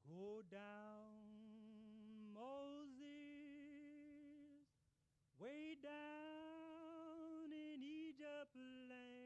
Go down, Moses, way down in Egypt land.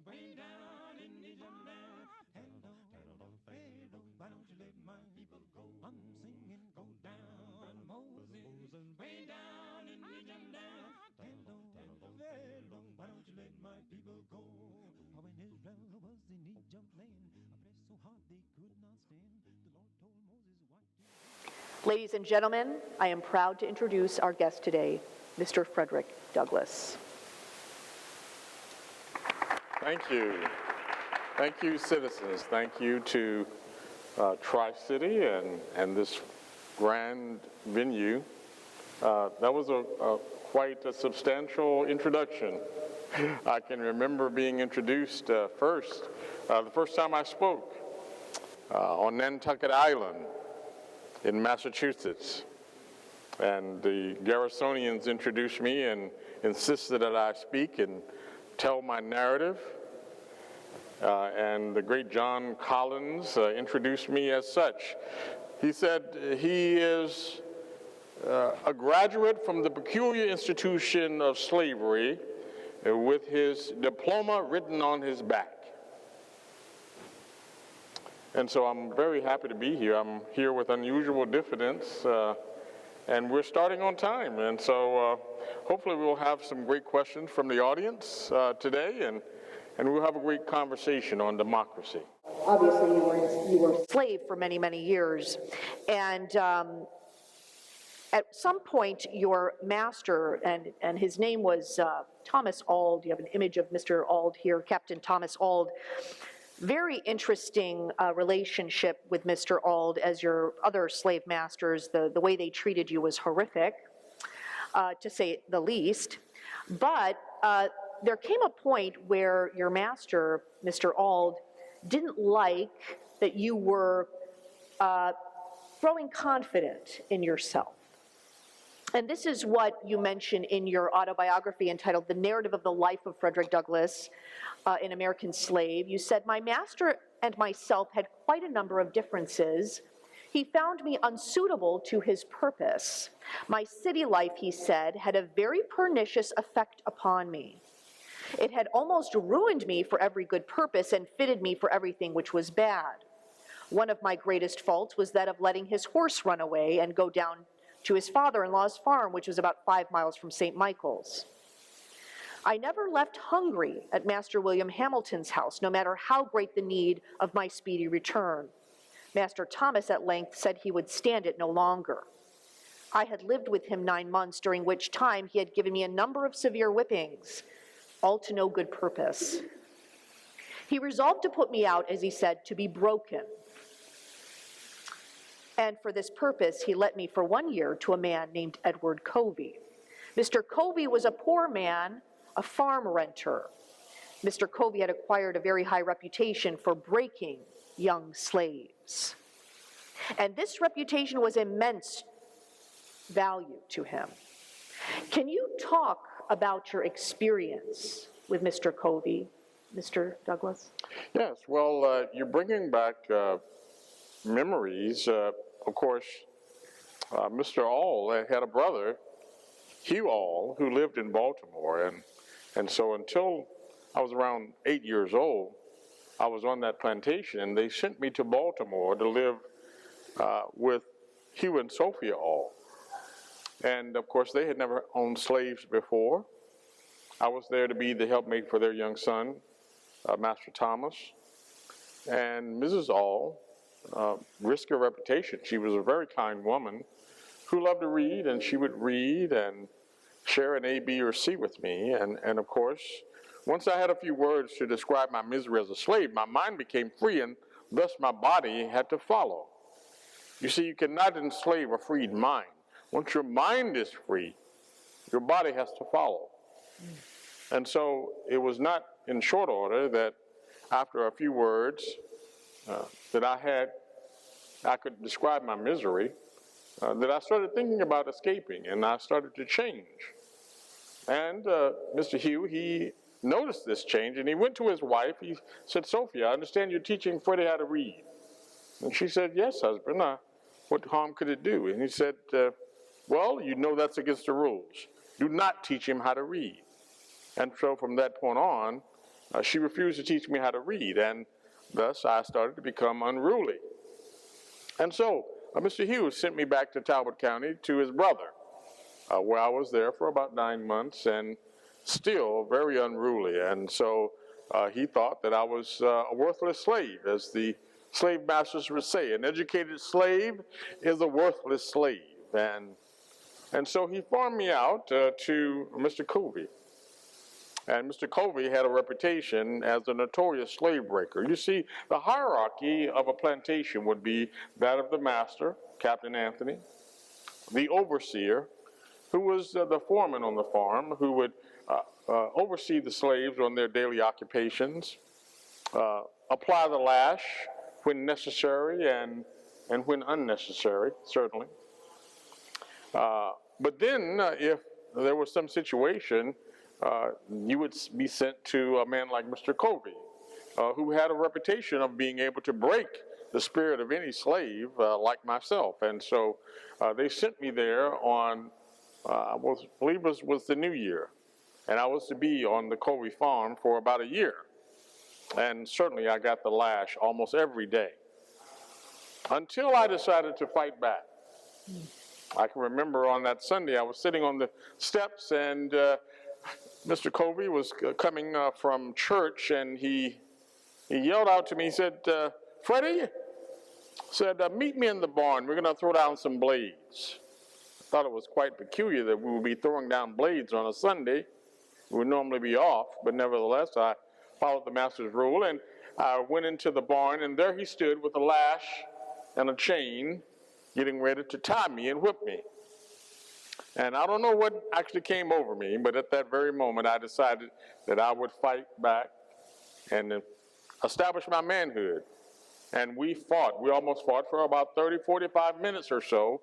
Way down in Egypt land, hello, why don't you let my people go? I'm singing, go down, Moses. Way down in Egypt land, hello, why don't you let my people go? For when Israel was in Egypt land, oppressed so hard they could not stand, the Lord told Moses what to do. Ladies and gentlemen, I am proud to introduce our guest today, Mr. Frederick Douglass. Thank you. Thank you, citizens. Thank you to Tri-City and this grand venue. That was quite a substantial introduction. I can remember being introduced the first time I spoke on Nantucket Island in Massachusetts. And the Garrisonians introduced me and insisted that I speak and tell my narrative. And the great John Collins introduced me as such. He said he is a graduate from the peculiar institution of slavery with his diploma written on his back. And so I'm very happy to be here. I'm here with unusual diffidence, and we're starting on time. And so hopefully we'll have some great questions from the audience today, and we'll have a great conversation on democracy. Obviously, you were a slave for many, many years. And at some point, your master, and his name was Thomas Ald. You have an image of Mr. Ald here, Captain Thomas Ald. Very interesting relationship with Mr. Ald as your other slave masters. The way they treated you was horrific, to say the least. But there came a point where your master, Mr. Ald, didn't like that you were growing confident in yourself. And this is what you mention in your autobiography entitled The Narrative of the Life of Frederick Douglass, an American Slave. You said, "My master and myself had quite a number of differences. He found me unsuitable to his purpose. My city life," he said, "had a very pernicious effect upon me. It had almost ruined me for every good purpose and fitted me for everything which was bad. One of my greatest faults was that of letting his horse run away and go down to his father-in-law's farm, which was about 5 miles from St. Michael's. I never left hungry at Master William Hamilton's house, no matter how great the need of my speedy return. Master Thomas at length said he would stand it no longer. I had lived with him 9 months, during which time he had given me a number of severe whippings, all to no good purpose. He resolved to put me out, as he said, to be broken. And for this purpose, he let me for 1 year to a man named Edward Covey. Mr. Covey was a poor man, a farm renter. Mr. Covey had acquired a very high reputation for breaking young slaves. And this reputation was immense value to him. Can you talk about your experience with Mr. Covey, Mr. Douglass? Yes, well, you're bringing back memories. Of course, Mr. All had a brother, Hugh All, who lived in Baltimore. And so until I was around 8 years old, I was on that plantation, and they sent me to Baltimore to live with Hugh and Sophia All. And of course, they had never owned slaves before. I was there to be the helpmate for their young son, Master Thomas. And Mrs. All risked her reputation. She was a very kind woman who loved to read, and she would read and share an A, B, or C with me. And of course, once I had a few words to describe my misery as a slave, my mind became free, and thus my body had to follow. You see, you cannot enslave a freed mind. Once your mind is free, your body has to follow. And so it was not in short order that after a few words that I could describe my misery, that I started thinking about escaping, and I started to change. And Mr. Hugh, he noticed this change, and he went to his wife. He said, "Sophia, I understand you're teaching Freddie how to read." And she said, "Yes, husband. What harm could it do?" And he said, "Well, you know that's against the rules. Do not teach him how to read." And so from that point on, she refused to teach me how to read, and thus I started to become unruly. And so Mr. Hughes sent me back to Talbot County to his brother, where I was there for about 9 months and still very unruly. And so he thought that I was a worthless slave, as the slave masters would say. An educated slave is a worthless slave. And so he farmed me out to Mr. Covey. And Mr. Covey had a reputation as a notorious slave breaker. You see, the hierarchy of a plantation would be that of the master, Captain Anthony, the overseer, who was the foreman on the farm, who would oversee the slaves on their daily occupations, apply the lash when necessary and when unnecessary, certainly. But then if there was some situation, you would be sent to a man like Mr. Covey, who had a reputation of being able to break the spirit of any slave like myself. And so they sent me there on, I believe it was the New Year. And I was to be on the Covey farm for about a year. And certainly I got the lash almost every day, until I decided to fight back. I can remember on that Sunday I was sitting on the steps, and Mr. Covey was coming from church, and he yelled out to me. He said, "Freddie," said, "meet me in the barn. We're going to throw down some blades." I thought it was quite peculiar that we would be throwing down blades on a Sunday. We would normally be off, but nevertheless, I followed the master's rule, and I went into the barn, and there he stood with a lash and a chain, getting ready to tie me and whip me. And I don't know what actually came over me, but at that very moment, I decided that I would fight back and establish my manhood. And we fought. We almost fought for about 30, 45 minutes or so.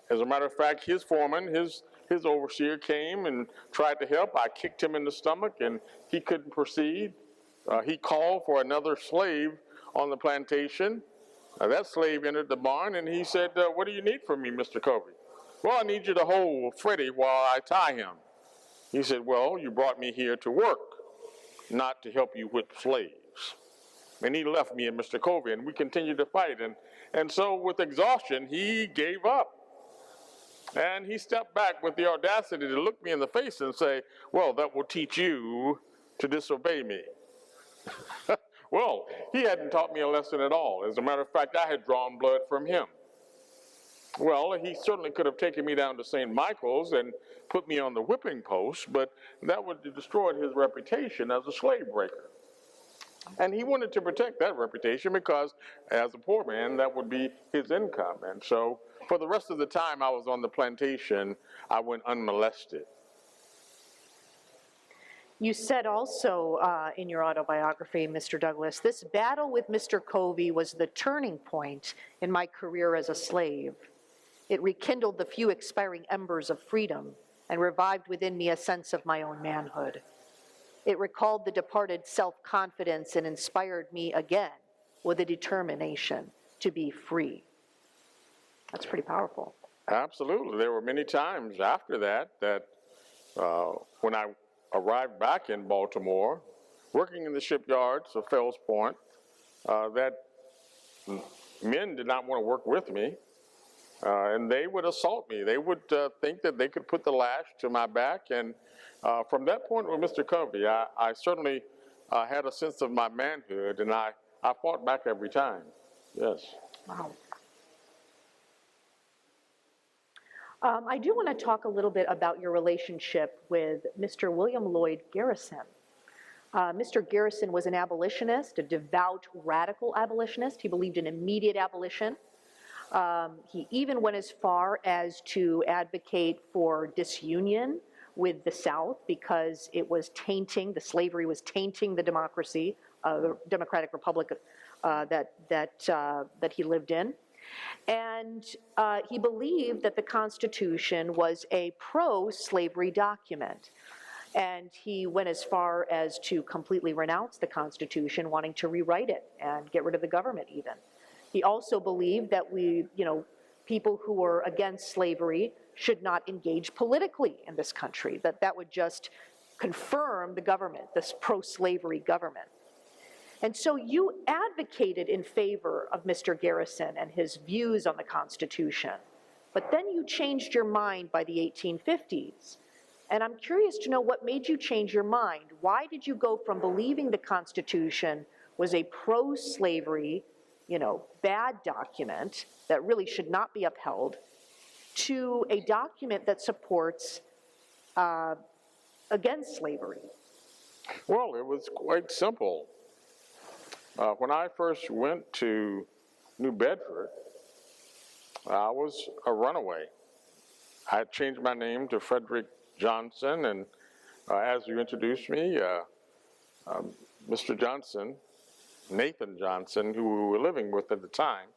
As a matter of fact, his foreman, his overseer came and tried to help. I kicked him in the stomach, and he couldn't proceed. He called for another slave on the plantation. That slave entered the barn, and he said, "What do you need from me, Mr. Covey?" "Well, I need you to hold Freddie while I tie him." He said, "Well, you brought me here to work, not to help you whip slaves." And he left me and Mr. Covey, and we continued to fight. And so with exhaustion, he gave up. And he stepped back with the audacity to look me in the face and say, "Well, that will teach you to disobey me." Well, he hadn't taught me a lesson at all. As a matter of fact, I had drawn blood from him. Well, he certainly could have taken me down to St. Michael's and put me on the whipping post, but that would have destroyed his reputation as a slave breaker. And he wanted to protect that reputation because, as a poor man, that would be his income. And so, for the rest of the time I was on the plantation, I went unmolested. You said also in your autobiography, Mr. Douglass, "This battle with Mr. Covey was the turning point in my career as a slave. It rekindled the few expiring embers of freedom and revived within me a sense of my own manhood. It recalled the departed self-confidence and inspired me again with a determination to be free." That's pretty powerful. Absolutely. There were many times after that when I arrived back in Baltimore, working in the shipyards of Fells Point, that men did not want to work with me. and they would assault me. They would think that they could put the lash to my back. And from that point with Mr. Covey, I certainly had a sense of my manhood, and I fought back every time. Yes. Wow. I do want to talk a little bit about your relationship with Mr. William Lloyd Garrison. Mr. Garrison was an abolitionist, a devout radical abolitionist. He believed in immediate abolition. He even went as far as to advocate for disunion with the South because it was tainting, the slavery was tainting the democracy, the Democratic Republic that he lived in. And he believed that the Constitution was a pro-slavery document. And he went as far as to completely renounce the Constitution, wanting to rewrite it and get rid of the government even. He also believed that people who were against slavery should not engage politically in this country, that would just confirm the government, this pro-slavery government. And so you advocated in favor of Mr. Garrison and his views on the Constitution, but then you changed your mind by the 1850s. And I'm curious to know what made you change your mind. Why did you go from believing the Constitution was a pro-slavery, bad document that really should not be upheld, to a document that supports against slavery? Well, it was quite simple. When I first went to New Bedford, I was a runaway. I had changed my name to Frederick Johnson, and as you introduced me, Mr. Johnson, Nathan Johnson, who we were living with at the time,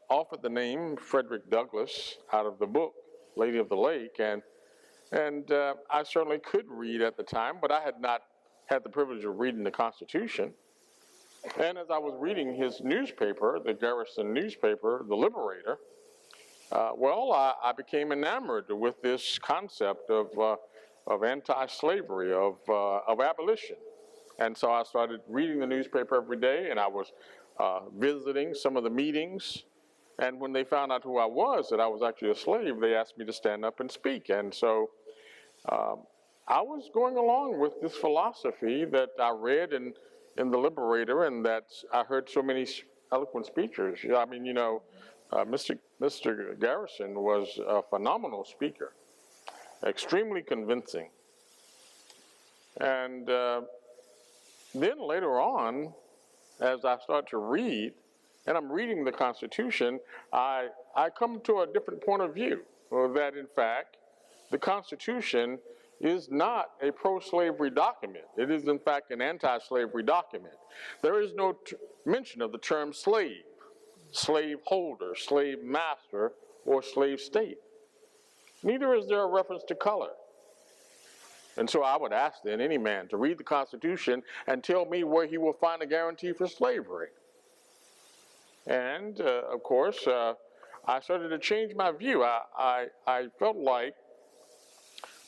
offered the name Frederick Douglass out of the book Lady of the Lake, and I certainly could read at the time, but I had not had the privilege of reading the Constitution. And as I was reading his newspaper, the Garrison newspaper, the Liberator, I became enamored with this concept of anti-slavery, of abolition. And so I started reading the newspaper every day, and I was visiting some of the meetings. And when they found out who I was, that I was actually a slave, they asked me to stand up and speak. And so I was going along with this philosophy that I read in the Liberator, and that I heard so many eloquent speakers. I mean, Mr. Garrison was a phenomenal speaker, extremely convincing. And then later on, as I start to read, and I'm reading the Constitution, I come to a different point of view, that in fact, the Constitution is not a pro-slavery document. It is in fact an anti-slavery document. There is no mention of the term slave, slave holder, slave master, or slave state. Neither is there a reference to color. And so I would ask then any man to read the Constitution and tell me where he will find a guarantee for slavery. And of course, I started to change my view. I felt like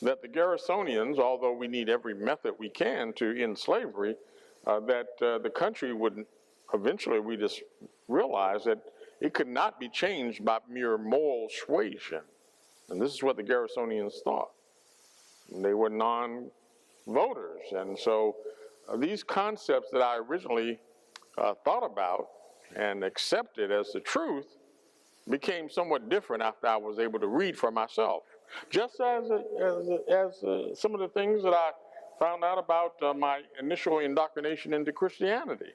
that the Garrisonians, although we need every method we can to end slavery, that the country would eventually, we just realized that it could not be changed by mere moral suasion. And this is what the Garrisonians thought. They were non-voters. And so these concepts that I originally thought about and accepted as the truth became somewhat different after I was able to read for myself. Just as some of the things that I found out about my initial indoctrination into Christianity.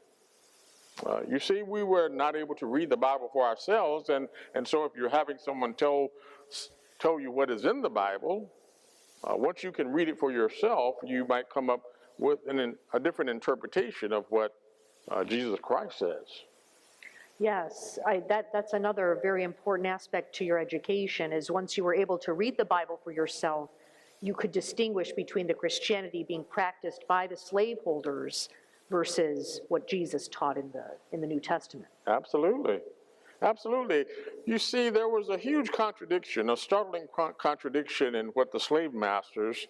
You see, we were not able to read the Bible for ourselves, and so if you're having someone tell you what is in the Bible, once you can read it for yourself, you might come up with a different interpretation of what Jesus Christ says. Yes, that's another very important aspect to your education, is once you were able to read the Bible for yourself, you could distinguish between the Christianity being practiced by the slaveholders versus what Jesus taught in the New Testament. Absolutely. Absolutely. You see, there was a huge contradiction, a startling contradiction in what the slave masters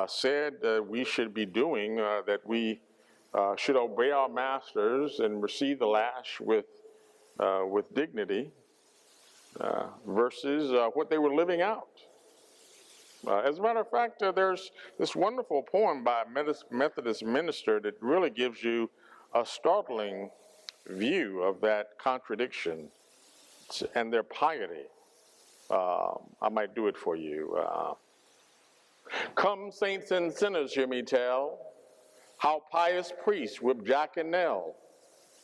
said we should be doing, that we should obey our masters and receive the lash with dignity. versus what they were living out. As a matter of fact, there's this wonderful poem by a Methodist minister that really gives you a startling view of that contradiction and their piety. I might do it for you. Come, saints and sinners, hear me tell, how pious priests whip Jack and Nell,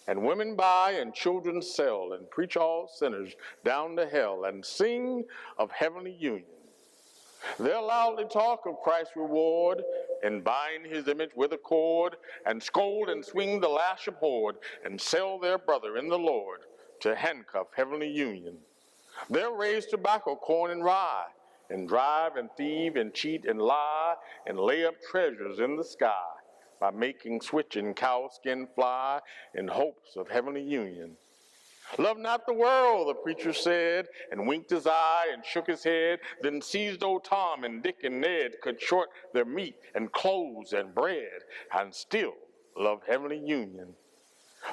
and women buy and children sell, and preach all sinners down to hell, and sing of heavenly union. They'll loudly talk of Christ's reward, and bind his image with a cord, and scold and swing the lash abhorred, and sell their brother in the Lord to handcuff heavenly union. They'll raise tobacco, corn, and rye, and drive and thieve and cheat and lie, and lay up treasures in the sky by making switch and cowskin fly in hopes of heavenly union. Love not the world, the preacher said, and winked his eye and shook his head, then seized old Tom and Dick and Ned, cut short their meat and clothes and bread, and still love heavenly union.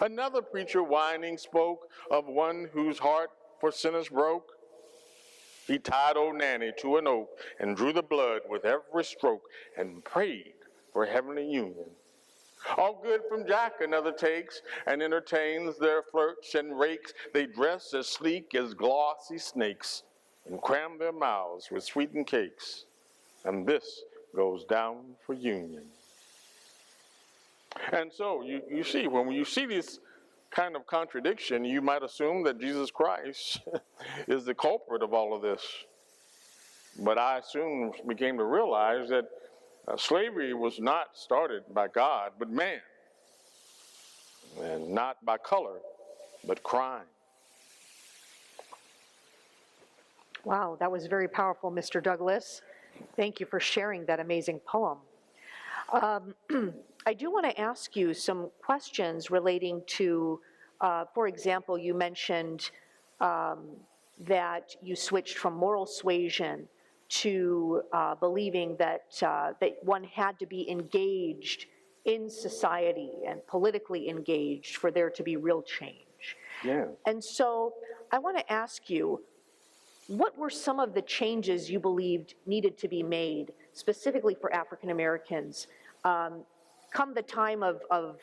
Another preacher whining spoke of one whose heart for sinners broke. He tied old Nanny to an oak and drew the blood with every stroke and prayed for heavenly union. All good from Jack another takes and entertains their flirts and rakes. They dress as sleek as glossy snakes and cram their mouths with sweetened cakes. And this goes down for union. And so you see, when you see this kind of contradiction, you might assume that Jesus Christ is the culprit of all of this. But I soon began to realize that slavery was not started by God, but man. And not by color, but crime. Wow, that was very powerful, Mr. Douglass. Thank you for sharing that amazing poem. I do want to ask you some questions relating to, for example, you mentioned that you switched from moral suasion to believing that one had to be engaged in society and politically engaged for there to be real change. Yeah. And so I want to ask you, what were some of the changes you believed needed to be made, specifically for African Americans, come the time of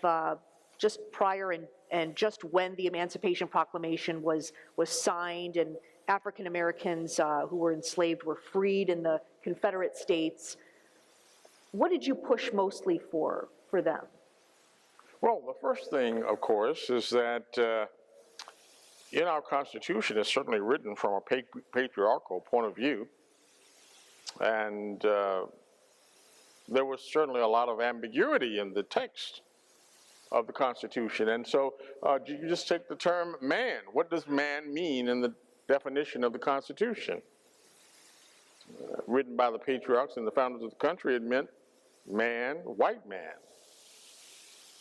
just prior and just when the Emancipation Proclamation was signed and African Americans who were enslaved were freed in the Confederate States? What did you push mostly for them? Well, the first thing, of course, is that in our Constitution, it's certainly written from a patriarchal point of view, and there was certainly a lot of ambiguity in the text of the Constitution. And so you just take the term man. What does man mean in the definition of the Constitution? Written by the patriarchs and the founders of the country, it meant man, white man.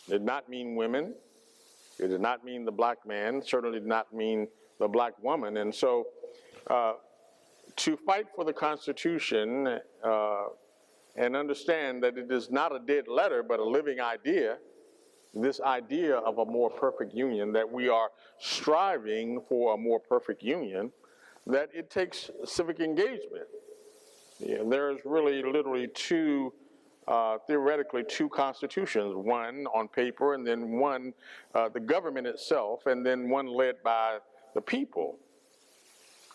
It did not mean women. It did not mean the black man. Certainly did not mean the black woman. And so to fight for the Constitution and understand that it is not a dead letter but a living idea, this idea of a more perfect union, that we are striving for a more perfect union, that it takes civic engagement. Yeah, there's really literally theoretically two constitutions, one on paper and then one, the government itself, and then one led by the people.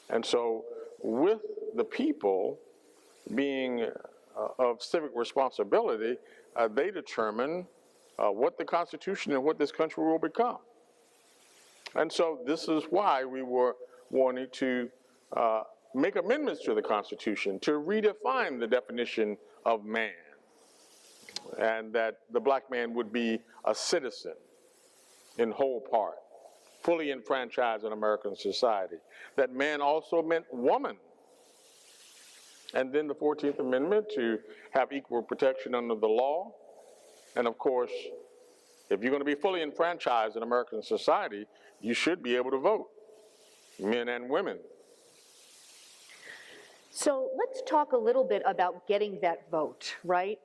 And so with the people being of civic responsibility, they determine what the Constitution and what this country will become. And so this is why we were wanting to make amendments to the Constitution to redefine the definition of man, and that the black man would be a citizen in whole part, fully enfranchised in American society. That man also meant woman. And then the 14th Amendment to have equal protection under the law. And of course, if you're going to be fully enfranchised in American society, you should be able to vote, men and women. So let's talk a little bit about getting that vote, right?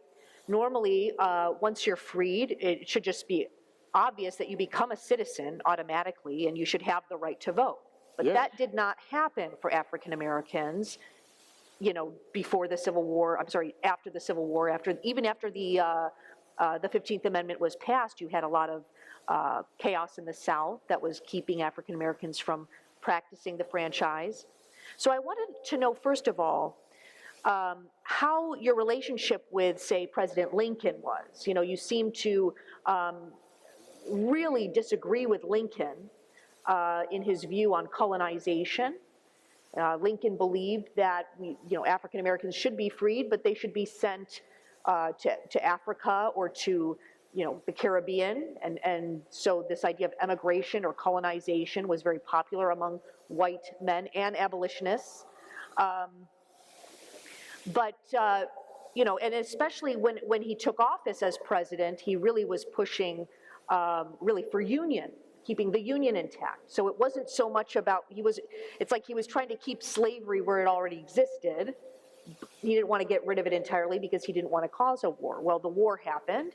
Normally, once you're freed, it should just be obvious that you become a citizen automatically and you should have the right to vote. But that did not happen for African Americans, you know, before the Civil War, I'm sorry, after the Civil War, even after the 15th Amendment was passed, you had a lot of chaos in the South that was keeping African Americans from practicing the franchise. So I wanted to know, first of all, how your relationship with, say, President Lincoln was. You know, you seem to really disagree with Lincoln in his view on colonization. Lincoln believed that African Americans should be freed, but they should be sent to Africa or to the Caribbean, and so this idea of emigration or colonization was very popular among white men and abolitionists. And especially when he took office as president, he really was pushing really for union, keeping the union intact. So it wasn't so much about, it's like he was trying to keep slavery where it already existed. He didn't want to get rid of it entirely because he didn't want to cause a war. Well, the war happened.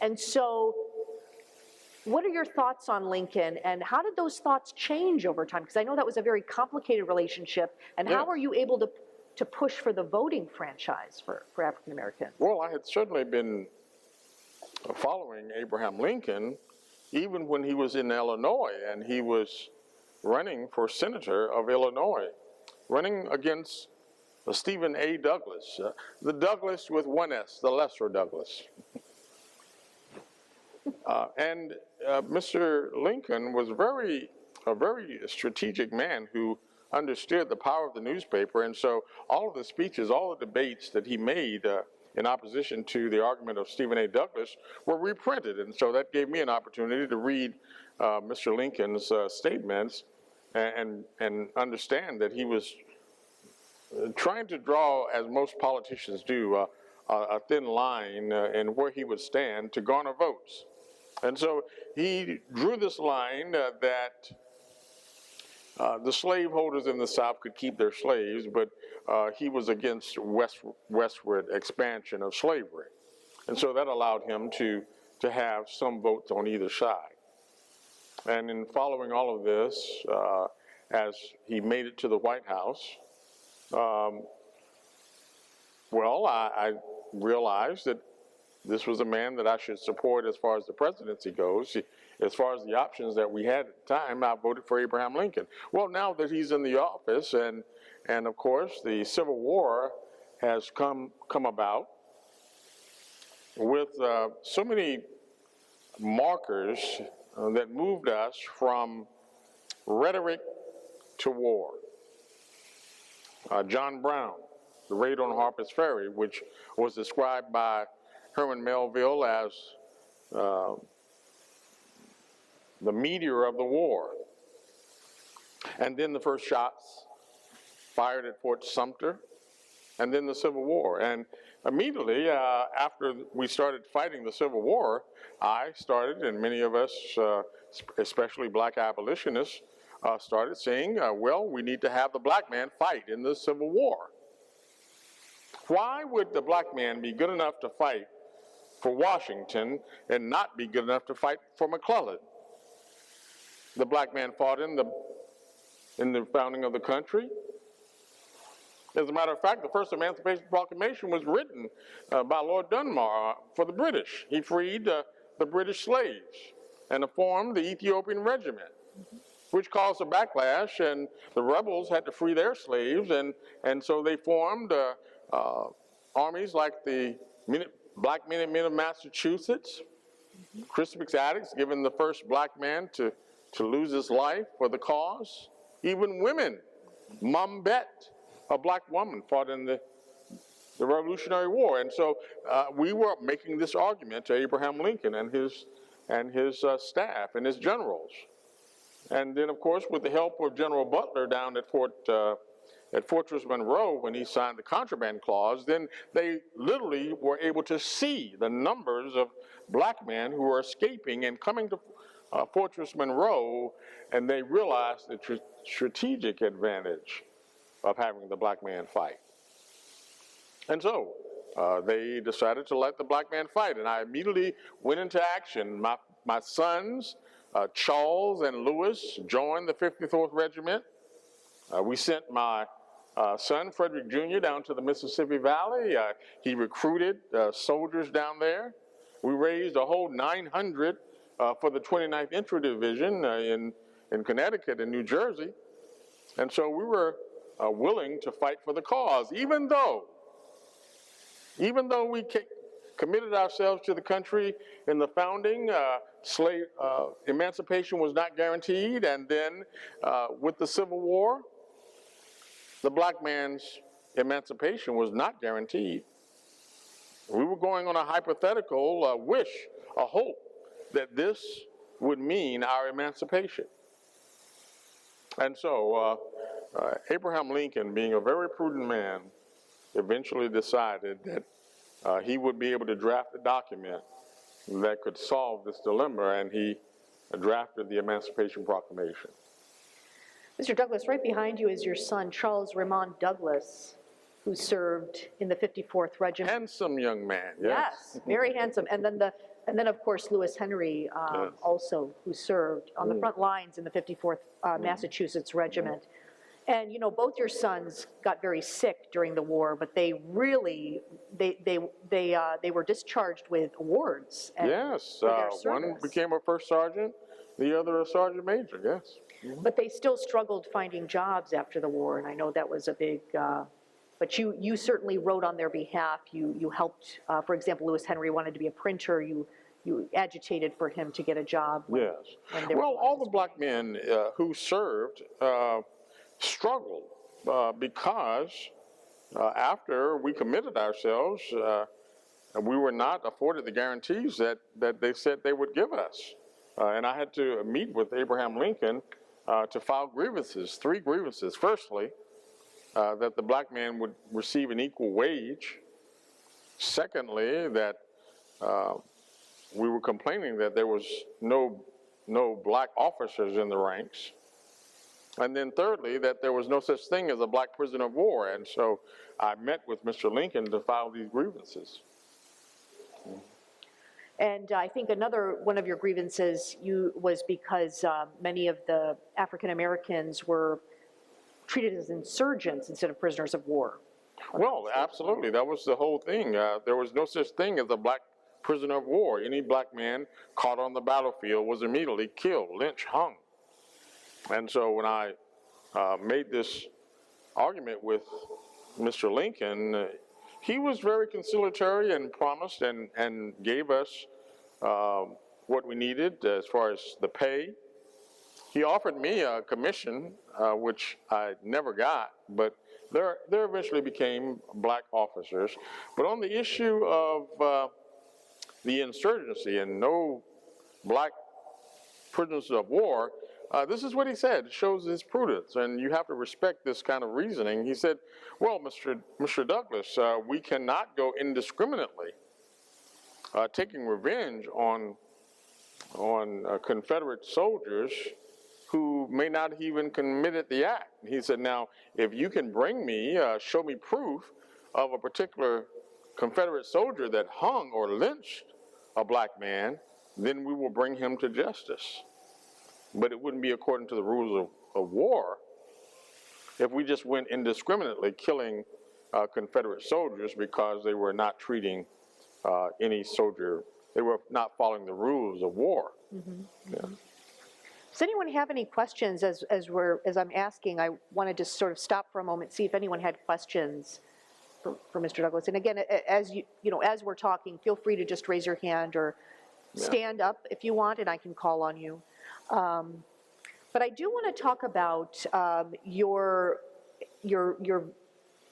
And so what are your thoughts on Lincoln, and how did those thoughts change over time? Because I know that was a very complicated relationship. And how were you able to push for the voting franchise for African Americans? Well, I had certainly been following Abraham Lincoln even when he was in Illinois, and he was running for senator of Illinois, running against Stephen A. Douglass, the Douglass with one S, the lesser Douglass. And Mr. Lincoln was a very strategic man who understood the power of the newspaper, and so all of the speeches, all the debates that he made in opposition to the argument of Stephen A. Douglass were reprinted, and so that gave me an opportunity to read Mr. Lincoln's statements and understand that he was trying to draw, as most politicians do, a thin line in where he would stand to garner votes. And so he drew this line that the slaveholders in the South could keep their slaves, but he was against westward expansion of slavery. And so that allowed him to have some votes on either side. And in following all of this, as he made it to the White House, I realized that this was a man that I should support as far as the presidency goes. As far as the options that we had at the time, I voted for Abraham Lincoln. Well, now that he's in the office, and of course the Civil War has come about with so many markers that moved us from rhetoric to war. John Brown, the raid on Harper's Ferry, which was described by Herman Melville as the meteor of the war. And then the first shots fired at Fort Sumter, and then the Civil War. And immediately after we started fighting the Civil War, I started, and many of us, especially black abolitionists, started saying, well, we need to have the black man fight in the Civil War. Why would the black man be good enough to fight for Washington and not be good enough to fight for McClellan? The black man fought in the founding of the country. As a matter of fact, the first Emancipation Proclamation was written by Lord Dunmore for the British. He freed the British slaves and formed the Ethiopian Regiment, which caused a backlash, and the rebels had to free their slaves, and so they formed armies like the Black Men of Massachusetts. Crispus Attucks, given the first black man to lose his life for the cause. Even women, Mum Bet, a black woman, fought in the Revolutionary War. And so we were making this argument to Abraham Lincoln and his staff and his generals. And then, of course, with the help of General Butler down at Fortress Monroe, when he signed the Contraband Clause, then they literally were able to see the numbers of black men who were escaping and coming to Fortress Monroe, and they realized the strategic advantage of having the black man fight. And so they decided to let the black man fight, and I immediately went into action. My sons Charles and Lewis joined the 54th Regiment. We sent my son, Frederick Jr., down to the Mississippi Valley. He recruited soldiers down there. We raised a whole 900 for the 29th Infantry Division in Connecticut and New Jersey. And so we were willing to fight for the cause, even though we committed ourselves to the country in the founding. Slave emancipation was not guaranteed, and then with the Civil War, the black man's emancipation was not guaranteed. We were going on a hypothetical wish, a hope that this would mean our emancipation. And so Abraham Lincoln, being a very prudent man, eventually decided that he would be able to draft a document that could solve this dilemma, and he drafted the Emancipation Proclamation. Mr. Douglass, right behind you is your son, Charles Raymond Douglass, who served in the 54th Regiment. Handsome young man, yes. Yes, very handsome. And then of course, Lewis Henry, Yes. also, who served on the front lines in the 54th Massachusetts Regiment. And, you know, both your sons got very sick during the war, but they really, they were discharged with awards. Yes, for their one service. became a first sergeant, the other a sergeant major, yes. But they still struggled finding jobs after the war, and I know that was a big, but you certainly wrote on their behalf. You helped, for example, Lewis Henry wanted to be a printer. You agitated for him to get a job. Yes. Well, all the black men who served struggled because after we committed ourselves, we were not afforded the guarantees that they said they would give us. And I had to meet with Abraham Lincoln to file grievances, 3 grievances. Firstly, that the black man would receive an equal wage. Secondly, that we were complaining that there was no black officers in the ranks. And then thirdly, that there was no such thing as a black prisoner of war. And so I met with Mr. Lincoln to file these grievances. And I think another one of your grievances was because many of the African Americans were treated as insurgents instead of prisoners of war. Well, absolutely. That was the whole thing. There was no such thing as a black prisoner of war. Any black man caught on the battlefield was immediately killed, lynched, hung. And so when I made this argument with Mr. Lincoln, he was very conciliatory and promised and gave us what we needed as far as the pay. He offered me a commission, which I never got, but there eventually became black officers. But on the issue of the insurgency and no black prisoners of war, this is what he said. It shows his prudence, and you have to respect this kind of reasoning. He said, well, Mr. Douglass, we cannot go indiscriminately taking revenge on Confederate soldiers who may not have even committed the act. He said, now, if you can bring me, show me proof of a particular Confederate soldier that hung or lynched a black man, then we will bring him to justice. But it wouldn't be according to the rules of war if we just went indiscriminately killing Confederate soldiers because they were not treating any soldier, they were not following the rules of war. Mm-hmm. Yeah. Does anyone have any questions as I'm asking? I wanted to sort of stop for a moment, see if anyone had questions for Mr. Douglass. And again, as as we're talking, feel free to just raise your hand or stand up if you want, and I can call on you. But I do want to talk about your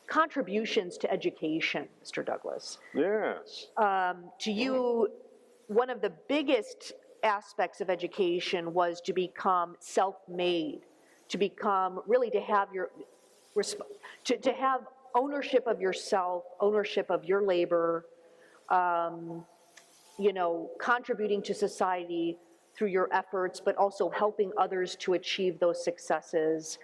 contributions to education, Mr. Douglass. Yes. To you, one of the biggest aspects of education was to become self-made, to become, really to have to have ownership of yourself, ownership of your labor, contributing to society through your efforts, but also helping others to achieve those successes.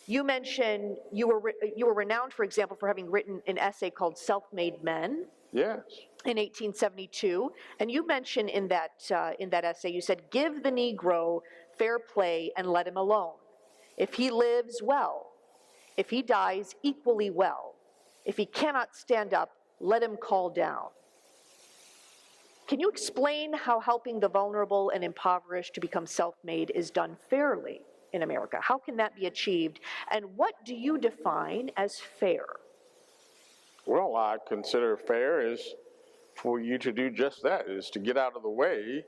You mentioned you were renowned, for example, for having written an essay called Self-Made Men. Yes. in 1872, and you mentioned in that essay, you said, "Give the Negro fair play and let him alone. If he lives, well. If he dies, equally well. If he cannot stand up, let him call down." Can you explain how helping the vulnerable and impoverished to become self-made is done fairly in America? How can that be achieved? And what do you define as fair? Well, I consider fair is for you to do just that, is to get out of the way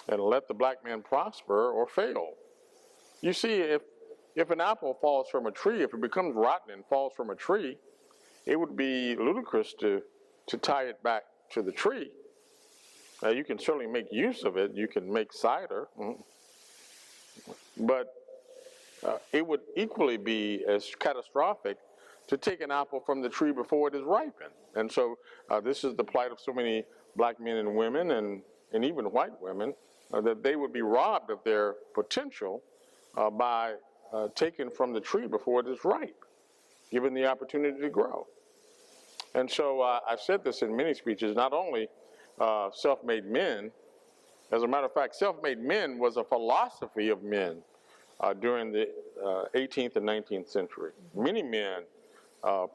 and let the black man prosper or fail. You see, if an apple falls from a tree, if it becomes rotten and falls from a tree, it would be ludicrous to tie it back to the tree. You can certainly make use of it. You can make cider. But it would equally be as catastrophic to take an apple from the tree before it is ripened. And so this is the plight of so many black men and women and even white women, that they would be robbed of their potential by taken from the tree before it is ripe, given the opportunity to grow. And so I've said this in many speeches, not only self-made men. As a matter of fact, self-made men was a philosophy of men during the 18th and 19th century. Many men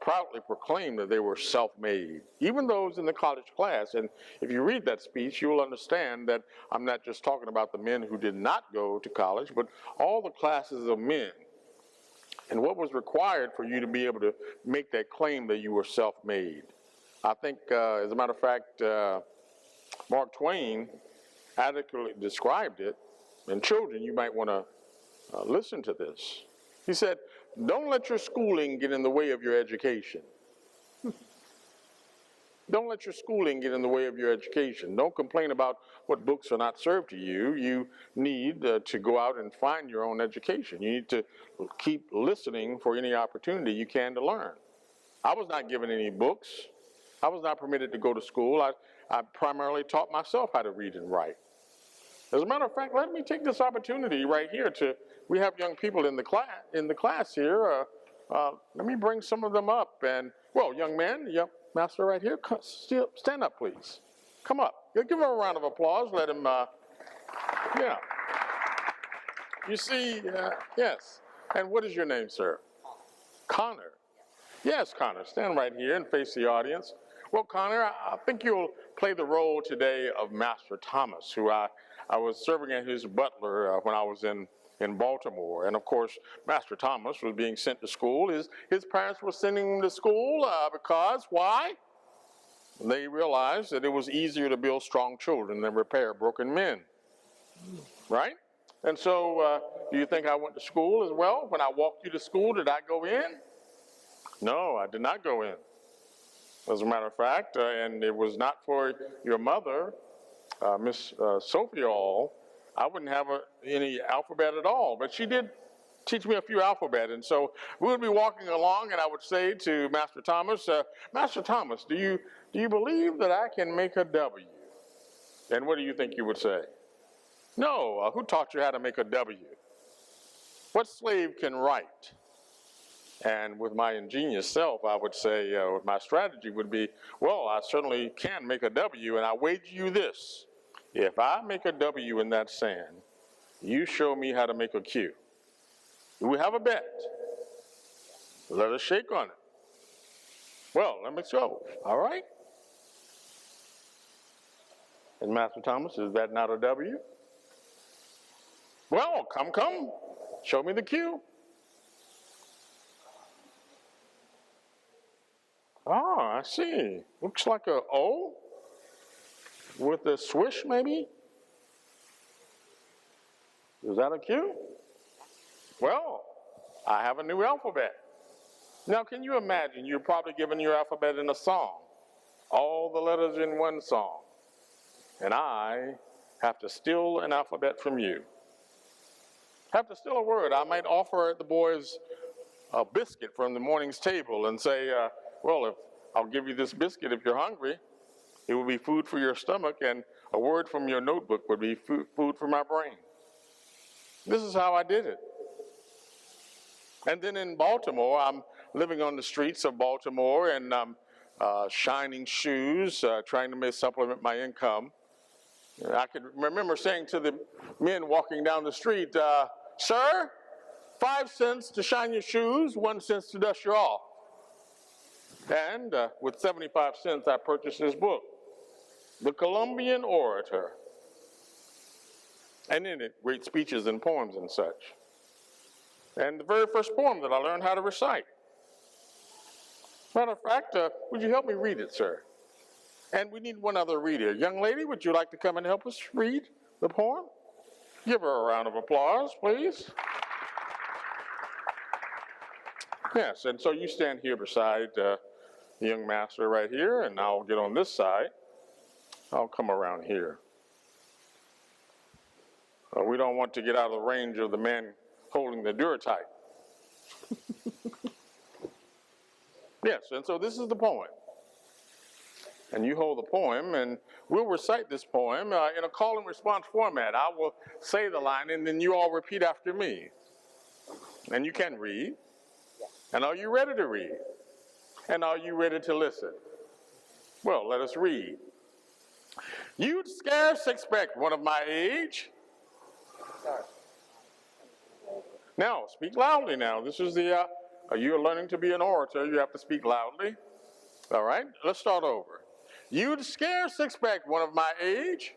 proudly proclaimed that they were self-made, even those in the college class. And if you read that speech, you will understand that I'm not just talking about the men who did not go to college, but all the classes of men. And what was required for you to be able to make that claim that you were self-made. I think, as a matter of fact, Mark Twain adequately described it, and children, you might want to listen to this. He said, "Don't let your schooling get in the way of your education." Don't let your schooling get in the way of your education. Don't complain about what books are not served to you. You need to go out and find your own education. You need to keep listening for any opportunity you can to learn. I was not given any books. I was not permitted to go to school. I primarily taught myself how to read and write. As a matter of fact, let me take this opportunity right here we have young people in the class here. Let me bring some of them up. And, well, young man, young master right here, stand up, please. Come up. Give him a round of applause. Let him, yeah. You see, yes. And what is your name, sir? Connor. Yes, Connor, stand right here and face the audience. Well, Connor, I think you'll play the role today of Master Thomas, who I was serving as his butler when I was in Baltimore. And of course, Master Thomas was being sent to school. His parents were sending him to school because, why? They realized that it was easier to build strong children than repair broken men, right? And so, do you think I went to school as well? When I walked you to school, did I go in? No, I did not go in. As a matter of fact, and it was not for your mother, Miss Sophie All, I wouldn't have any alphabet at all, but she did teach me a few alphabet. And so we would be walking along, and I would say to Master Thomas, Master Thomas, do you believe that I can make a W? And what do you think you would say? No, who taught you how to make a W? What slave can write? And with my ingenious self, I would say, my strategy would be, well, I certainly can make a W, and I wager you this. If I make a W in that sand, you show me how to make a Q. Do we have a bet? Let us shake on it. Well, let me go. All right? And Master Thomas, is that not a W? Well, come. Show me the Q. Ah, I see. Looks like a O with a swish, maybe? Is that a Q? Well, I have a new alphabet. Now, can you imagine? You're probably given your alphabet in a song. All the letters in one song. And I have to steal an alphabet from you. Have to steal a word. I might offer the boys a biscuit from the morning's table and say, well, if I'll give you this biscuit if you're hungry, it will be food for your stomach, and a word from your notebook would be food for my brain. This is how I did it. And then in Baltimore, I'm living on the streets of Baltimore, and shining shoes, trying to supplement my income. I could remember saying to the men walking down the street, "Sir, 5 cents to shine your shoes, 1 cent to dust you off." And with 75 cents, I purchased his book, The Columbian Orator. And in it, great speeches and poems and such. And the very first poem that I learned how to recite. Matter of fact, would you help me read it, sir? And we need one other reader. Young lady, would you like to come and help us read the poem? Give her a round of applause, please. Yes, and so you stand here beside the young master right here, and I'll get on this side. I'll come around here. We don't want to get out of the range of the man holding the Duratype. Yes, and so this is the poem. And you hold the poem, and we'll recite this poem in a call and response format. I will say the line, and then you all repeat after me. And you can read. And are you ready to read? And are you ready to listen? Well, let us read. You'd scarce expect one of my age. Now, speak loudly now. This is the, you're learning to be an orator. You have to speak loudly. All right, let's start over. You'd scarce expect one of my age.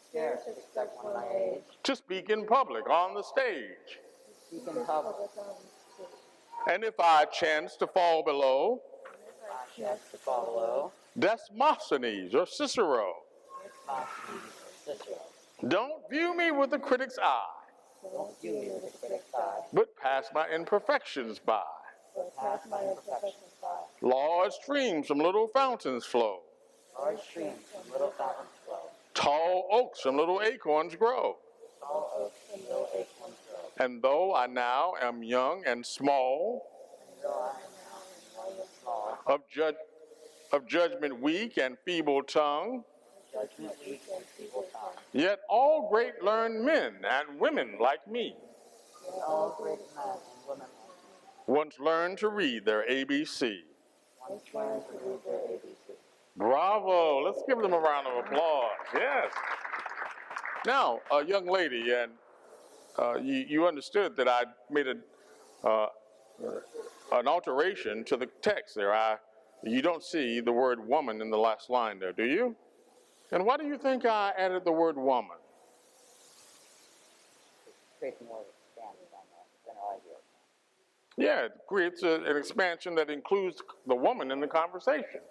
Scarce expect one of my age. To speak in public on the stage. Speak in public. And if I chance to fall below. Chance to fall below. Demosthenes or Cicero. Don't view me with the critic's eye. Don't view me with the critic's eye. But pass my imperfections by. But pass my imperfections by. Large streams from little fountains flow. Large streams from little fountains flow. Tall oaks from little acorns grow. Tall oaks from little acorns grow. And though I now am young and small, And though I am now young and small, of judgment weak and feeble tongue, judgment weak and feeble tongue, yet all great learned men and women like me yet all great men and women like me once learned to read their ABC. once learned to read their ABC. Bravo. Let's give them a round of applause. Yes. Now, a young lady, and you understood that I made an alteration to the text there. You don't see the word woman in the last line there, do you? And why do you think I added the word woman? Create more expansion on the general idea. Yeah, it creates an expansion that includes the woman in the conversation.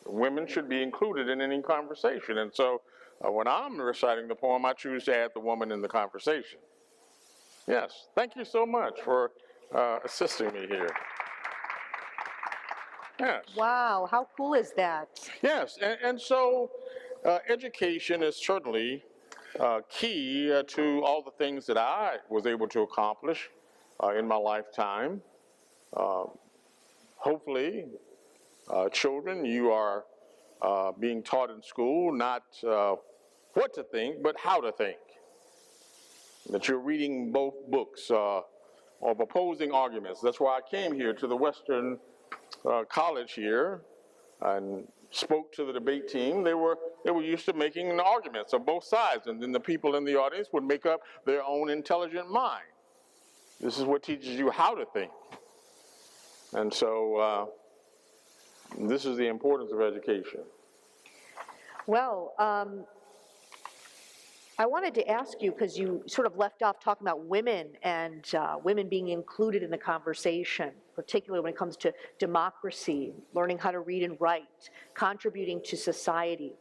Women should be included in any conversation. And so when I'm reciting the poem, I choose to add the woman in the conversation. Yes, thank you so much for assisting me here. Yes. Wow, how cool is that? Yes, and so education is certainly key to all the things that I was able to accomplish in my lifetime. Hopefully, children, you are being taught in school not what to think, but how to think. That you're reading both books of opposing arguments. That's why I came here to the Western College here and spoke to the debate team. They were used to making arguments of both sides, and then the people in the audience would make up their own intelligent mind. This is what teaches you how to think. And so this is the importance of education. Well, I wanted to ask you, because you sort of left off talking about women and women being included in the conversation, particularly when it comes to democracy, learning how to read and write, contributing to society,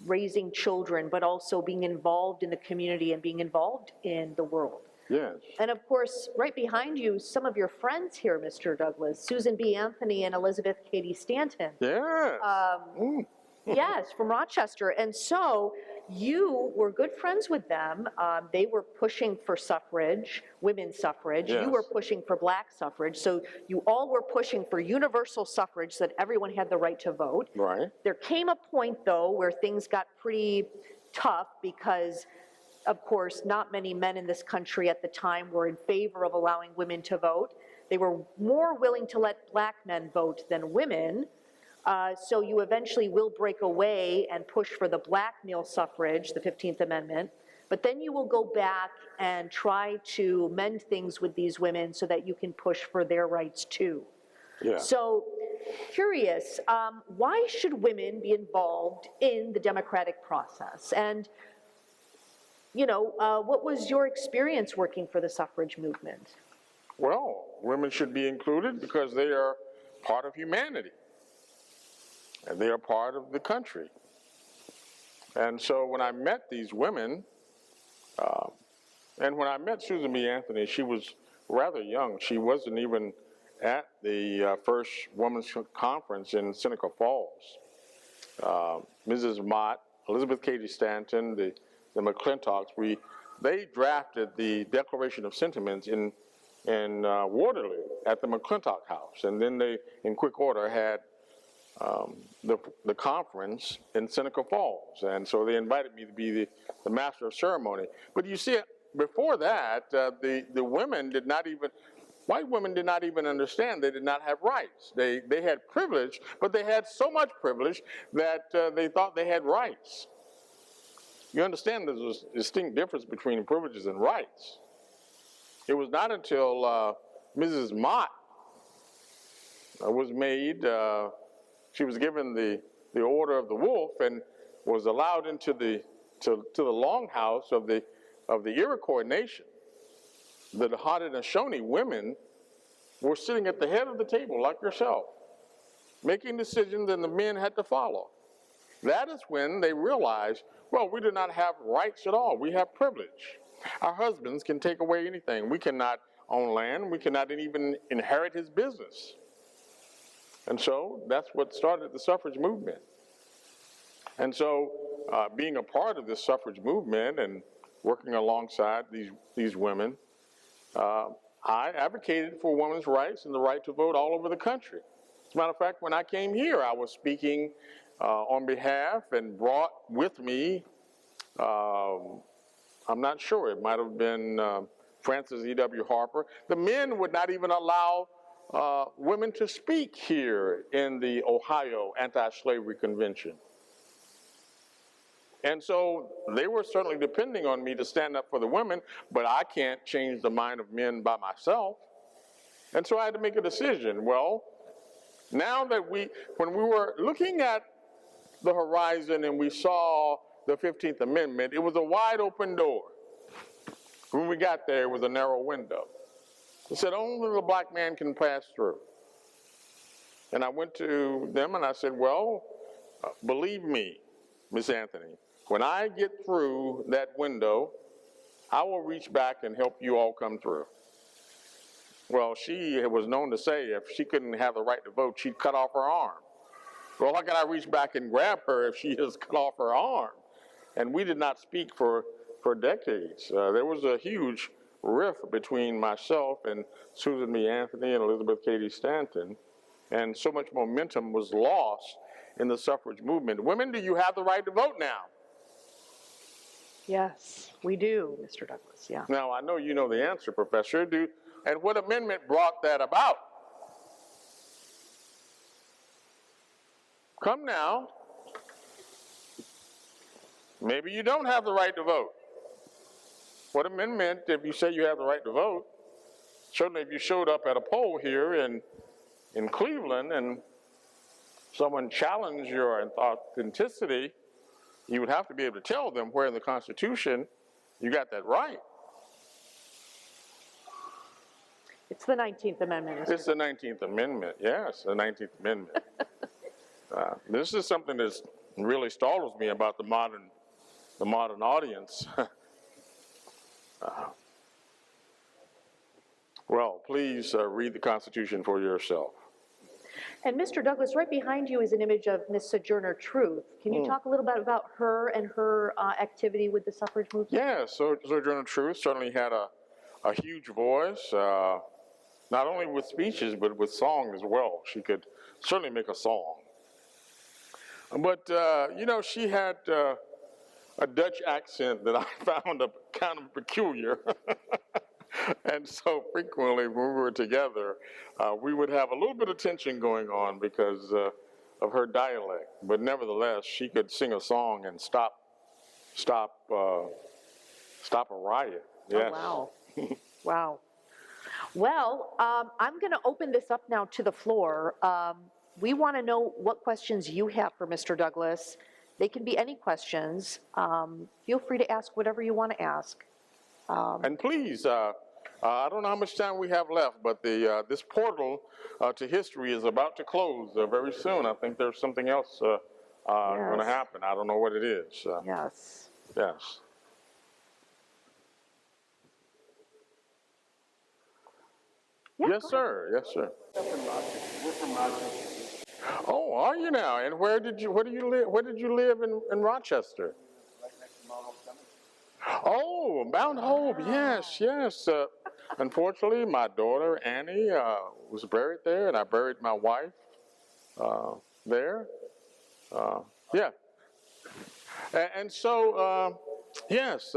raising children, but also being involved in the community and being involved in the world. Yes. And of course, right behind you, some of your friends here, Mr. Douglass, Susan B. Anthony and Elizabeth Cady Stanton. Yes. Yes, from Rochester. And so you were good friends with them. They were pushing for suffrage, women's suffrage. Yes. You were pushing for black suffrage. So you all were pushing for universal suffrage so that everyone had the right to vote. Right. There came a point, though, where things got pretty tough because, of course, not many men in this country at the time were in favor of allowing women to vote. They were more willing to let black men vote than women. So you eventually will break away and push for the black male suffrage, the 15th Amendment, but then you will go back and try to mend things with these women so that you can push for their rights too. Yeah. So, curious, why should women be involved in the democratic process? And, you know, what was your experience working for the suffrage movement? Well, women should be included because they are part of humanity, and they are part of the country. And so when I met these women, and when I met Susan B. Anthony, she was rather young. She wasn't even at the first women's conference in Seneca Falls. Mrs. Mott, Elizabeth Cady Stanton, the McClintocks, they drafted the Declaration of Sentiments in Waterloo at the McClintock House. And then they, in quick order, had the conference in Seneca Falls. And so they invited me to be the master of ceremony. But you see, before that, the women did not even, white women did not even understand they did not have rights. They had privilege, but they had so much privilege that they thought they had rights. You understand there's a distinct difference between privileges and rights. It was not until Mrs. Mott was made, she was given the Order of the Wolf and was allowed into the longhouse of the Iroquois nation. The Haudenosaunee women were sitting at the head of the table like yourself, making decisions and the men had to follow. That is when they realized, well, we do not have rights at all. We have privilege. Our husbands can take away anything. We cannot own land. We cannot even inherit his business. And so that's what started the suffrage movement. And so being a part of this suffrage movement and working alongside these women, I advocated for women's rights and the right to vote all over the country. As a matter of fact, when I came here, I was speaking on behalf and brought with me, I'm not sure, it might have been Francis E.W. Harper. The men would not even allow women to speak here in the Ohio Anti-Slavery Convention. And so they were certainly depending on me to stand up for the women, but I can't change the mind of men by myself. And so I had to make a decision. Well, now that when we were looking at the horizon and we saw the 15th Amendment, it was a wide open door. When we got there, it was a narrow window. It said only the black man can pass through. And I went to them and I said, well, believe me, Miss Anthony, when I get through that window, I will reach back and help you all come through. Well, she was known to say if she couldn't have the right to vote, she'd cut off her arm. Well, how can I reach back and grab her if she has cut off her arm? And we did not speak for decades. There was a huge rift between myself and Susan B. Anthony and Elizabeth Cady Stanton, and so much momentum was lost in the suffrage movement. Women, do you have the right to vote now? Yes, we do, Mr. Douglass, yeah. Now, I know you know the answer, Professor. And what amendment brought that about? Come now. Maybe you don't have the right to vote. What amendment, if you say you have the right to vote, certainly if you showed up at a poll here in Cleveland and someone challenged your authenticity, you would have to be able to tell them where in the Constitution you got that right. It's the 19th Amendment, isn't it? It's the 19th Amendment, yes, the 19th Amendment. This is something that really startles me about the modern audience. Well, please read the Constitution for yourself. And Mr. Douglass, right behind you is an image of Miss Sojourner Truth. Can you talk a little bit about her and her activity with the suffrage movement? Yeah, so Sojourner Truth certainly had a huge voice, not only with speeches, but with song as well. She could certainly make a song. But, you know, she had a Dutch accent that I found kind of peculiar. And so frequently when we were together, we would have a little bit of tension going on because of her dialect, but nevertheless, she could sing a song and stop a riot. Yes. Oh, wow. Wow. Well, I'm going to open this up now to the floor. We want to know what questions you have for Mr. Douglass. They can be any questions. Feel free to ask whatever you want to ask. And please, I don't know how much time we have left, but this portal to history is about to close very soon. I think there's something else going to happen. I don't know what it is. Yes. Yes. Yeah, Yes, sir. Yes, sir. Oh, are you now? And where did you live in Rochester? Oh, Mount Hope. Yes, yes. Unfortunately, my daughter Annie was buried there, and I buried my wife there. Yeah. And so, yes,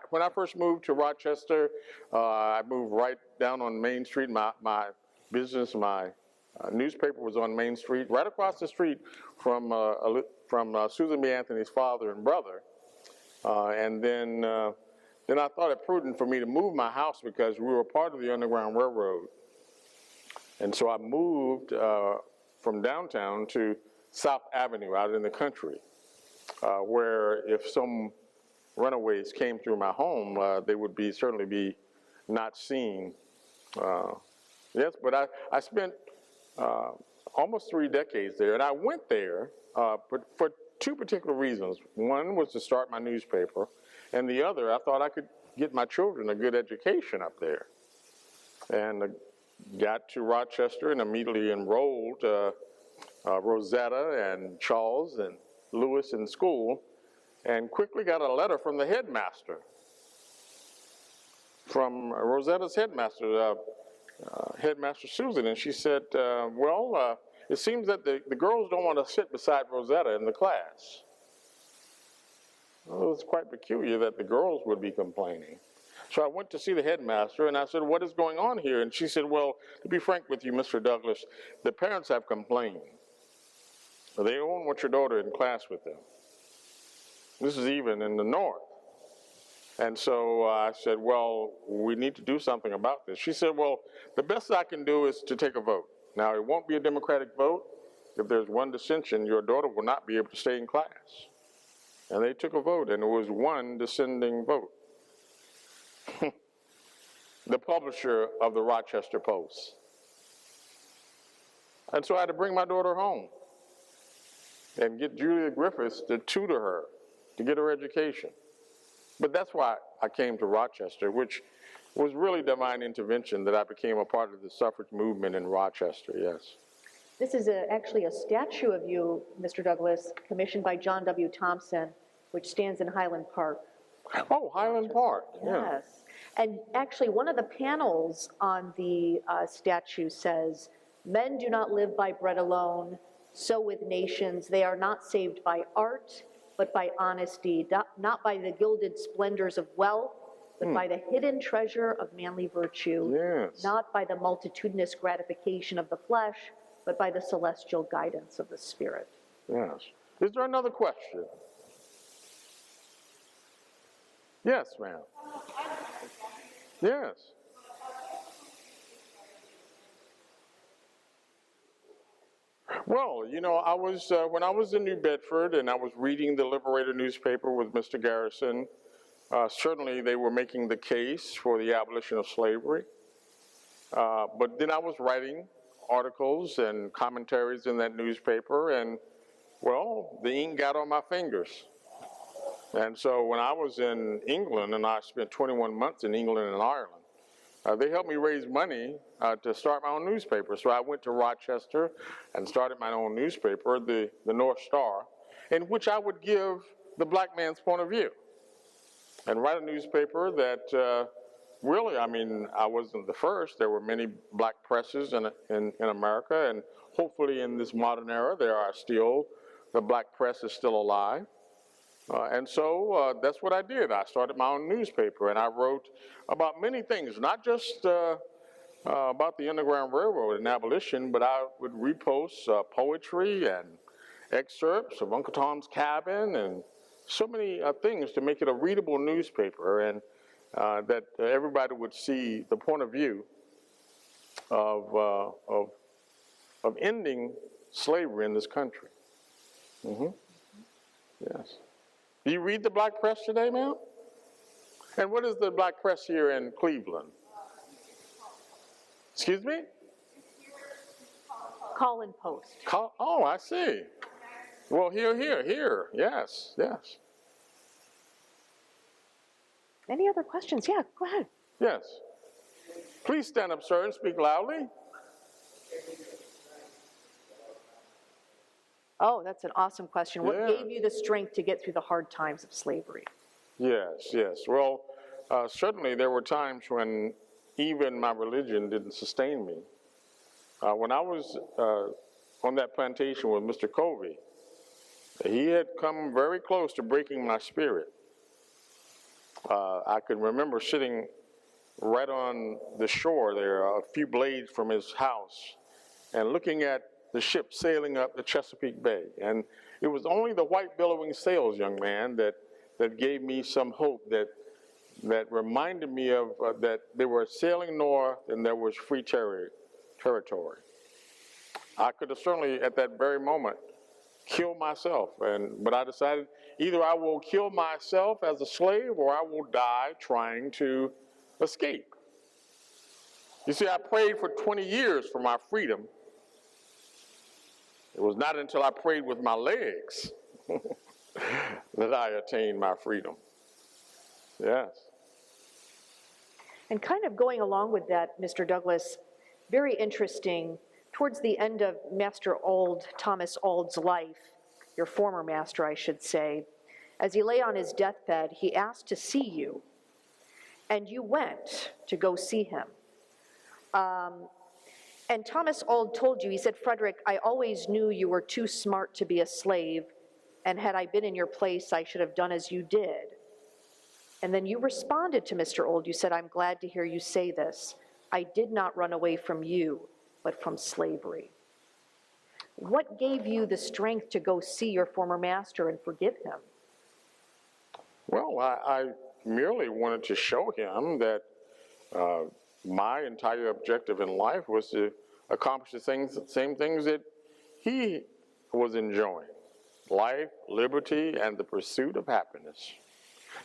when I first moved to Rochester, I moved right down on Main Street. My business, my newspaper was on Main Street, right across the street from Susan B. Anthony's father and brother. And then I thought it prudent for me to move my house because we were part of the Underground Railroad. And so I moved from downtown to South Avenue out in the country, where if some runaways came through my home, they would certainly be not seen. Yes, but I spent almost 3 decades there, and I went there for 2 particular reasons. One was to start my newspaper, and the other, I thought I could get my children a good education up there. And got to Rochester and immediately enrolled Rosetta and Charles and Lewis in school, and quickly got a letter from the headmaster, from Rosetta's headmaster, Headmaster Susan, and she said, well, it seems that the girls don't want to sit beside Rosetta in the class. Well, it was quite peculiar that the girls would be complaining. So I went to see the headmaster, and I said, what is going on here? And she said, well, to be frank with you, Mr. Douglass, the parents have complained. They don't want your daughter in class with them. This is even in the North. And so I said, well, we need to do something about this. She said, well, the best I can do is to take a vote. Now, it won't be a Democratic vote. If there's one dissension, your daughter will not be able to stay in class. And they took a vote, and it was one dissenting vote. The publisher of the Rochester Post. And so I had to bring my daughter home and get Julia Griffiths to tutor her, to get her education. But that's why I came to Rochester, which was really divine intervention that I became a part of the suffrage movement in Rochester, yes. This is actually a statue of you, Mr. Douglass, commissioned by John W. Thompson, which stands in Highland Park. Oh, Highland Park, yeah. Yes. And actually, one of the panels on the statue says, men do not live by bread alone, so with nations. They are not saved by art, but by honesty, not by the gilded splendors of wealth, but by the hidden treasure of manly virtue, yes. Not by the multitudinous gratification of the flesh, but by the celestial guidance of the spirit. Yes. Is there another question? Yes, ma'am. Yes. Well, you know, I was, when I was in New Bedford and I was reading the Liberator newspaper with Mr. Garrison, certainly they were making the case for the abolition of slavery. But then I was writing articles and commentaries in that newspaper, and, well, the ink got on my fingers. And so when I was in England, and I spent 21 months in England and Ireland, they helped me raise money to start my own newspaper. So I went to Rochester and started my own newspaper, the North Star, in which I would give the black man's point of view and write a newspaper that really, I mean, I wasn't the first. There were many black presses in America, and hopefully in this modern era, the black press is still alive. And so that's what I did. I started my own newspaper, and I wrote about many things, not just about the Underground Railroad and abolition, but I would repost poetry and excerpts of Uncle Tom's Cabin and so many things to make it a readable newspaper, and that everybody would see the point of view of ending slavery in this country. Yes. Do you read the black press today, ma'am? And what is the black press here in Cleveland? Excuse me? Call-in Post. Oh, I see. Well, here. Yes. Any other questions? Yeah, go ahead. Yes. Please stand up, sir, and speak loudly. Oh, that's an awesome question. What Yeah. gave you the strength to get through the hard times of slavery? Yes. Well, certainly there were times when even my religion didn't sustain me. When I was on that plantation with Mr. Covey, he had come very close to breaking my spirit. I could remember sitting right on the shore there, a few blades from his house, and looking at the ship sailing up the Chesapeake Bay. And it was only the white billowing sails, young man, that gave me some hope, that reminded me of that they were sailing north and there was free territory. I could have certainly, at that very moment, killed myself, but I decided either I will kill myself as a slave or I will die trying to escape. You see, I prayed for 20 years for my freedom. It was not until I prayed with my legs that I attained my freedom. Yes. And kind of going along with that, Mr. Douglass, very interesting, towards the end of Master Ald, Thomas Ald's life, your former master, I should say, as he lay on his deathbed, he asked to see you, and you went to go see him. And Thomas Ald told you, he said, "Frederick, I always knew you were too smart to be a slave, and had I been in your place, I should have done as you did." And then you responded to Mr. Ald, you said, "I'm glad to hear you say this. I did not run away from you, but from slavery." What gave you the strength to go see your former master and forgive him? Well, I merely wanted to show him that my entire objective in life was to accomplish the same things that he was enjoying: life, liberty, and the pursuit of happiness.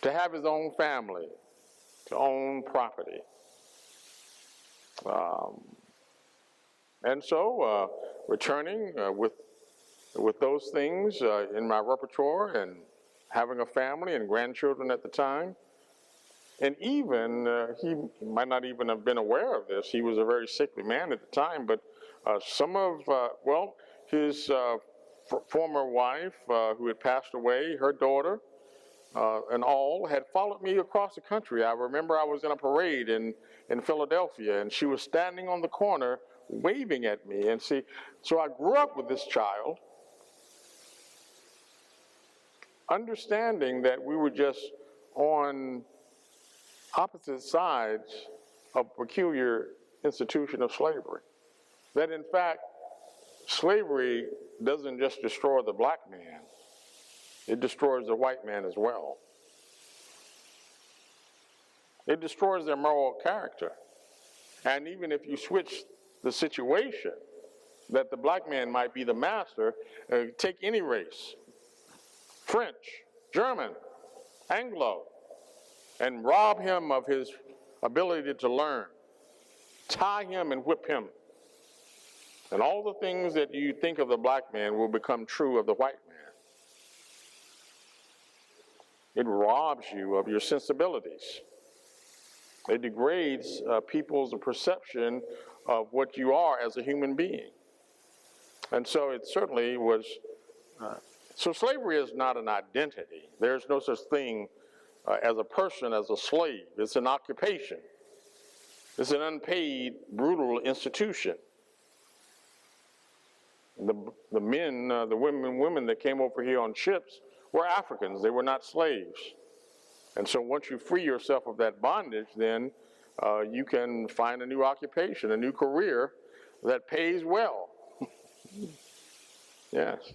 To have his own family, to own property. And so, returning with those things in my repertoire, and having a family and grandchildren at the time, and even, he might not even have been aware of this, he was a very sickly man at the time, but some of, his former wife, who had passed away, her daughter, and all, had followed me across the country. I remember I was in a parade in Philadelphia, and she was standing on the corner waving at me. And see, so I grew up with this child, understanding that we were just on opposite sides of a peculiar institution of slavery. That in fact, slavery doesn't just destroy the black man, it destroys the white man as well. It destroys their moral character. And even if you switch the situation, that the black man might be the master, take any race, French, German, Anglo, and rob him of his ability to learn, tie him and whip him. And all the things that you think of the black man will become true of the white man. It robs you of your sensibilities. It degrades people's perception of what you are as a human being. And so it certainly was, so slavery is not an identity. There's no such thing as a person, as a slave. It's an occupation. It's an unpaid, brutal institution. The men, the women that came over here on ships were Africans. They were not slaves. And so once you free yourself of that bondage, then you can find a new occupation, a new career that pays well. Yes.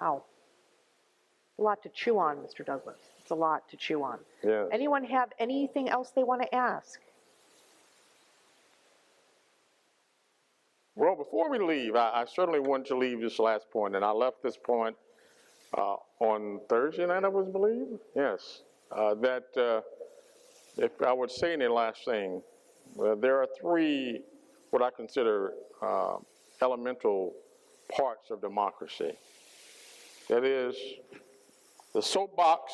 Wow. A lot to chew on, Mr. Douglass. It's a lot to chew on. Yes. Anyone have anything else they want to ask? Well, before we leave, I certainly want to leave this last point, and I left this point on Thursday night, I believe. Yes. If I would say any last thing, there are three what I consider elemental parts of democracy. That is the soapbox,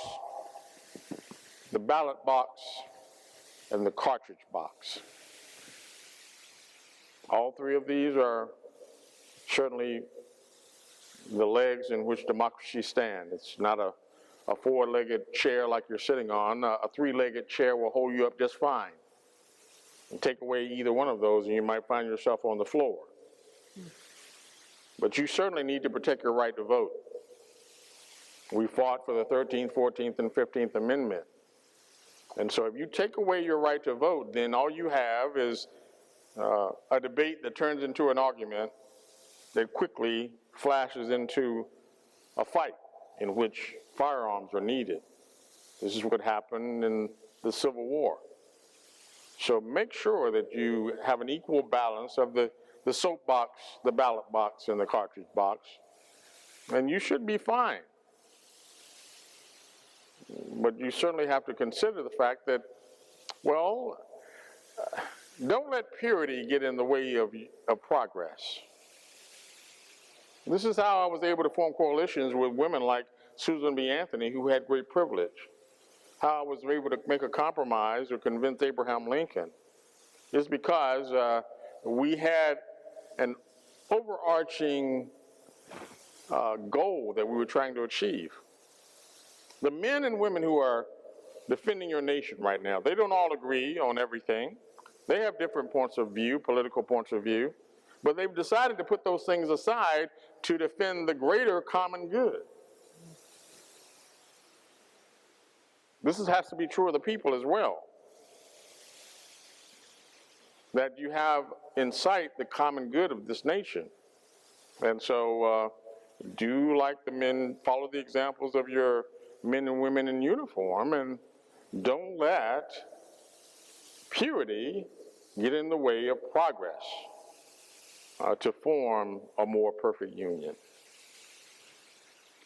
the ballot box, and the cartridge box. All three of these are certainly the legs in which democracy stands. It's not a four-legged chair like you're sitting on. A three-legged chair will hold you up just fine. And take away either one of those and you might find yourself on the floor. But you certainly need to protect your right to vote. We fought for the 13th, 14th, and 15th Amendment. And so if you take away your right to vote, then all you have is a debate that turns into an argument that quickly flashes into a fight in which firearms are needed. This is what happened in the Civil War. So make sure that you have an equal balance of the soapbox, the ballot box, and the cartridge box, and you should be fine. But you certainly have to consider the fact that, well, don't let purity get in the way of progress. This is how I was able to form coalitions with women like Susan B. Anthony, who had great privilege. How I was able to make a compromise or convince Abraham Lincoln is because we had an overarching goal that we were trying to achieve. The men and women who are defending your nation right now, they don't all agree on everything. They have different points of view, political points of view, but they've decided to put those things aside to defend the greater common good. This has to be true of the people as well. That you have in sight the common good of this nation. And so do like the men, follow the examples of your men and women in uniform, and don't let purity get in the way of progress to form a more perfect union.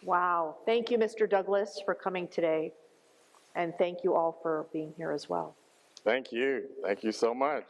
Wow. Thank you, Mr. Douglass, for coming today. And thank you all for being here as well. Thank you. Thank you so much.